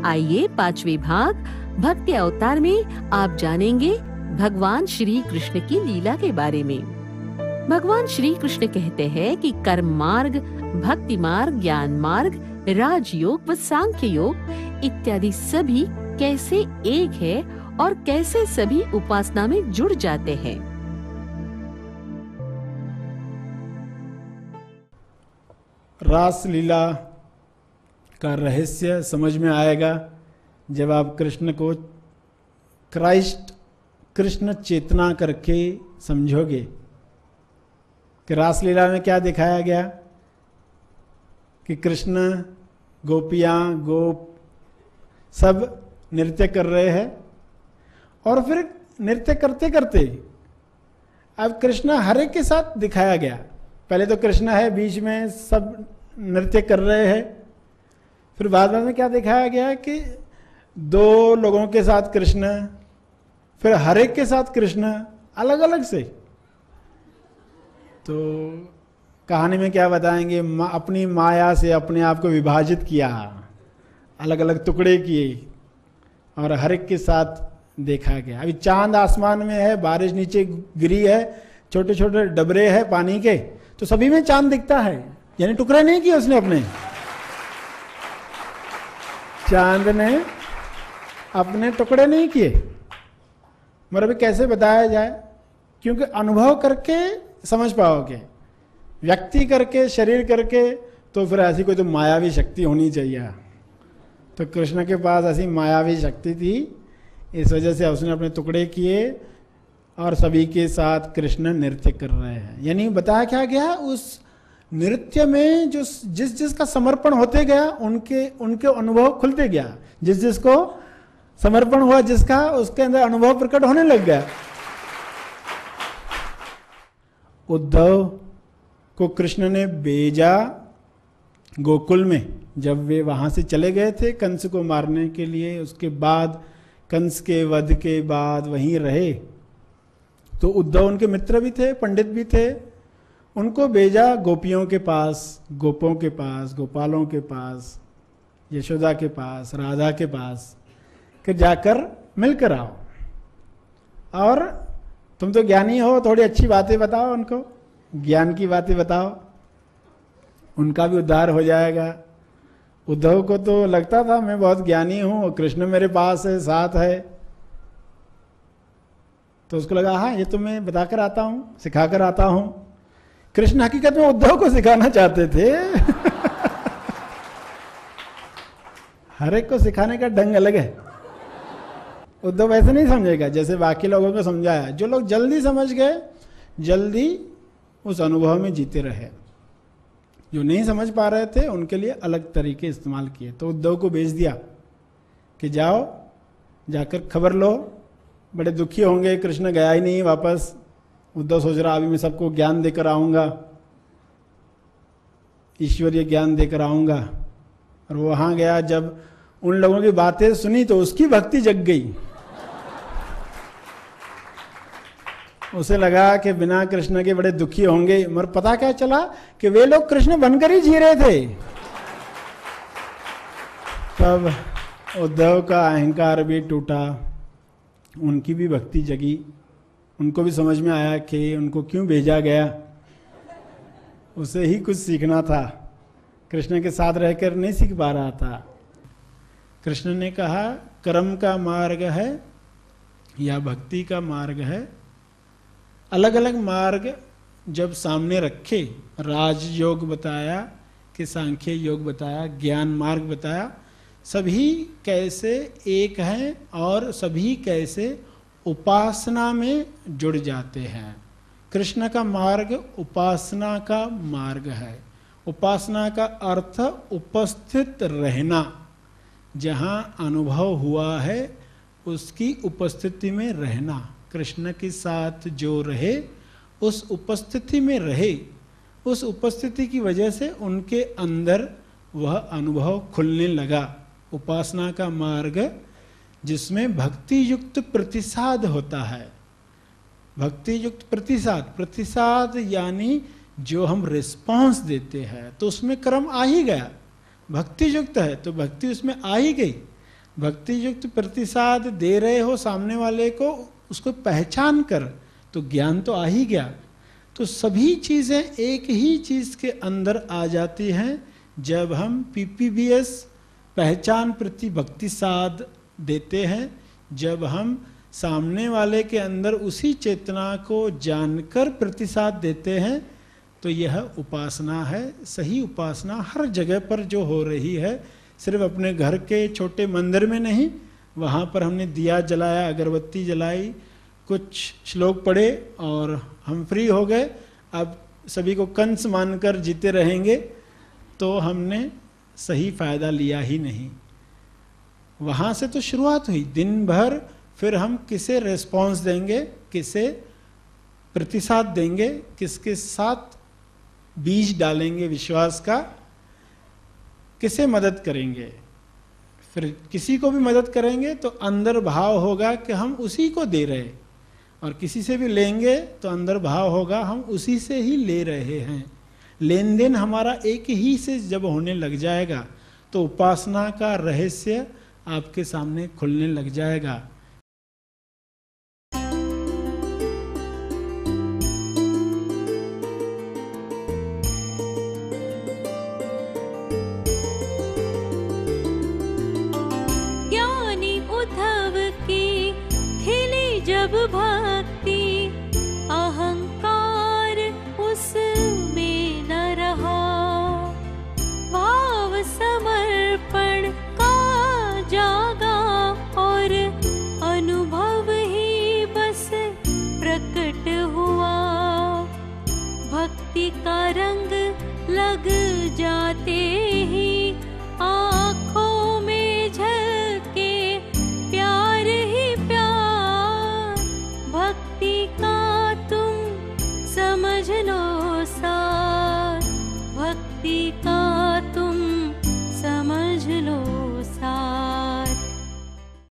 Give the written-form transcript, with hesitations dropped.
आइए 5वें भाग भक्ति अवतार में आप जानेंगे भगवान श्री कृष्ण की लीला के बारे में। भगवान श्री कृष्ण कहते हैं कि कर्म मार्ग, भक्ति मार्ग, ज्ञान मार्ग, राजयोग व सांख्य योग इत्यादि सभी कैसे एक है और कैसे सभी उपासना में जुड़ जाते हैं। रास लीला का रहस्य समझ में आएगा जब आप कृष्ण को कृष्ण चेतना करके समझोगे कि रास लीला में क्या दिखाया गया कि कृष्ण, गोपियाँ, गोप सब नृत्य कर रहे हैं और फिर नृत्य करते करते अब कृष्ण हर एक के साथ दिखाया गया। पहले तो कृष्ण है बीच में, सब नृत्य कर रहे हैं, फिर बाद में क्या दिखाया गया कि दो लोगों के साथ कृष्ण, फिर हर एक के साथ कृष्ण अलग अलग से। तो कहानी में क्या बताएंगे, अपनी माया से अपने आप को विभाजित किया, अलग अलग टुकड़े किए और हर एक के साथ देखा गया। अभी चांद आसमान में है, बारिश नीचे गिरी है, छोटे छोटे डबरे हैं पानी के, तो सभी में चांद दिखता है, यानी टुकड़े नहीं किए उसने अपने, चांद ने अपने टुकड़े नहीं किए। मगर अभी कैसे बताया जाए, क्योंकि अनुभव करके समझ पाओगे, व्यक्ति करके, शरीर करके तो फिर ऐसी कोई तो मायावी शक्ति होनी चाहिए। तो कृष्ण के पास ऐसी मायावी शक्ति थी, इस वजह से उसने अपने टुकड़े किए और सभी के साथ कृष्ण नृत्य कर रहे हैं। यानी बताया क्या गया, उस नृत्य में जो जिस जिसका समर्पण होते गया उनके उनके अनुभव खुलते गया। जिस जिसको समर्पण हुआ जिसका, उसके अंदर अनुभव प्रकट होने लग गया। उद्धव को कृष्ण ने भेजा गोकुल में, जब वे वहां से चले गए थे कंस को मारने के लिए। उसके बाद कंस के वध के बाद वहीं रहे। तो उद्धव उनके मित्र भी थे, पंडित भी थे, उनको भेजा गोपियों के पास, गोपों के पास, गोपालों के पास, यशोदा के पास, राधा के पास, कि जाकर मिलकर आओ और तुम तो ज्ञानी हो, थोड़ी अच्छी बातें बताओ उनको, ज्ञान की बातें बताओ, उनका भी उद्धार हो जाएगा। उद्धव को तो लगता था मैं बहुत ज्ञानी हूं, कृष्ण मेरे पास है, साथ है, तो उसको लगा हाँ ये तो मैं बताकर आता हूं, सिखाकर आता हूं। कृष्ण हकीकत में उद्धव को सिखाना चाहते थे। हर एक को सिखाने का ढंग अलग है। उद्धव ऐसे नहीं समझेगा जैसे बाकी लोगों को समझाया। जो लोग जल्दी समझ गए, जल्दी उस अनुभव में जीते रहे। जो नहीं समझ पा रहे थे उनके लिए अलग तरीके इस्तेमाल किए। तो उद्धव को भेज दिया कि जाओ, जाकर खबर लो, बड़े दुखी होंगे, कृष्ण गया ही नहीं वापस। उद्धव सोच रहा अभी मैं सबको ज्ञान देकर आऊंगा, ईश्वरीय ज्ञान देकर आऊंगा। और वो वहां गया, जब उन लोगों की बातें सुनी तो उसकी भक्ति जग गई। उसे लगा कि बिना कृष्ण के बड़े दुखी होंगे, मगर पता क्या चला कि वे लोग कृष्ण बनकर ही जी रहे थे। तब उद्धव का अहंकार भी टूटा, उनकी भी भक्ति जगी, उनको भी समझ में आया कि उनको क्यों भेजा गया, उसे ही कुछ सीखना था, कृष्ण के साथ रहकर नहीं सीख पा रहा था। कृष्ण ने कहा कर्म का मार्ग है या भक्ति का मार्ग है, अलग अलग मार्ग जब सामने रखे, राजयोग बताया कि सांख्य योग बताया, ज्ञान मार्ग बताया, सभी कैसे एक हैं और सभी कैसे उपासना में जुड़ जाते हैं। कृष्ण का मार्ग उपासना का मार्ग है। उपासना का अर्थ उपस्थित रहना, जहाँ अनुभव हुआ है उसकी उपस्थिति में रहना। कृष्ण के साथ जो रहे उस उपस्थिति में रहे, उस उपस्थिति की वजह से उनके अंदर वह अनुभव खुलने लगा। उपासना का मार्ग जिसमें भक्ति युक्त प्रतिसाद होता है। भक्ति युक्त प्रतिसाद, प्रतिसाद यानी जो हम रिस्पॉन्स देते हैं, तो उसमें कर्म आ ही गया। भक्ति युक्त है तो भक्ति उसमें आ ही गई। भक्ति युक्त प्रतिसाद दे रहे हो सामने वाले को, उसको पहचान कर तो ज्ञान तो आ ही गया। तो सभी चीज़ें एक ही चीज़ के अंदर आ जाती हैं जब हम PPBS पहचान प्रति भक्ति साध देते हैं, जब हम सामने वाले के अंदर उसी चेतना को जानकर प्रतिसाद देते हैं, तो यह उपासना है। सही उपासना हर जगह पर जो हो रही है, सिर्फ अपने घर के छोटे मंदिर में नहीं, वहाँ पर हमने दिया जलाया, अगरबत्ती जलाई, कुछ श्लोक पढ़े और हम फ्री हो गए, अब सभी को कंस मानकर जीते रहेंगे, तो हमने सही फायदा लिया ही नहीं। वहाँ से तो शुरुआत हुई, दिन भर फिर हम किसे रेस्पॉन्स देंगे, किसे प्रतिसाद देंगे, किसके साथ बीज डालेंगे विश्वास का, किसे मदद करेंगे। फिर किसी को भी मदद करेंगे तो अंदर भाव होगा कि हम उसी को दे रहे, और किसी से भी लेंगे तो अंदर भाव होगा हम उसी से ही ले रहे हैं। लेन देन हमारा एक ही से जब होने लग जाएगा तो उपासना का रहस्य आपके सामने खुलने लग जाएगा। ज्ञानी उद्धव की खिली जब भक्ति, अहंकार उसमें न रहा, भाव समर्पण का जागा और अनुभव ही बस प्रकट हुआ। भक्ति का रंग लग जाते ही आँखों में झलके प्यार ही प्यार। भक्ति का तुम समझ लो सार, भक्ति का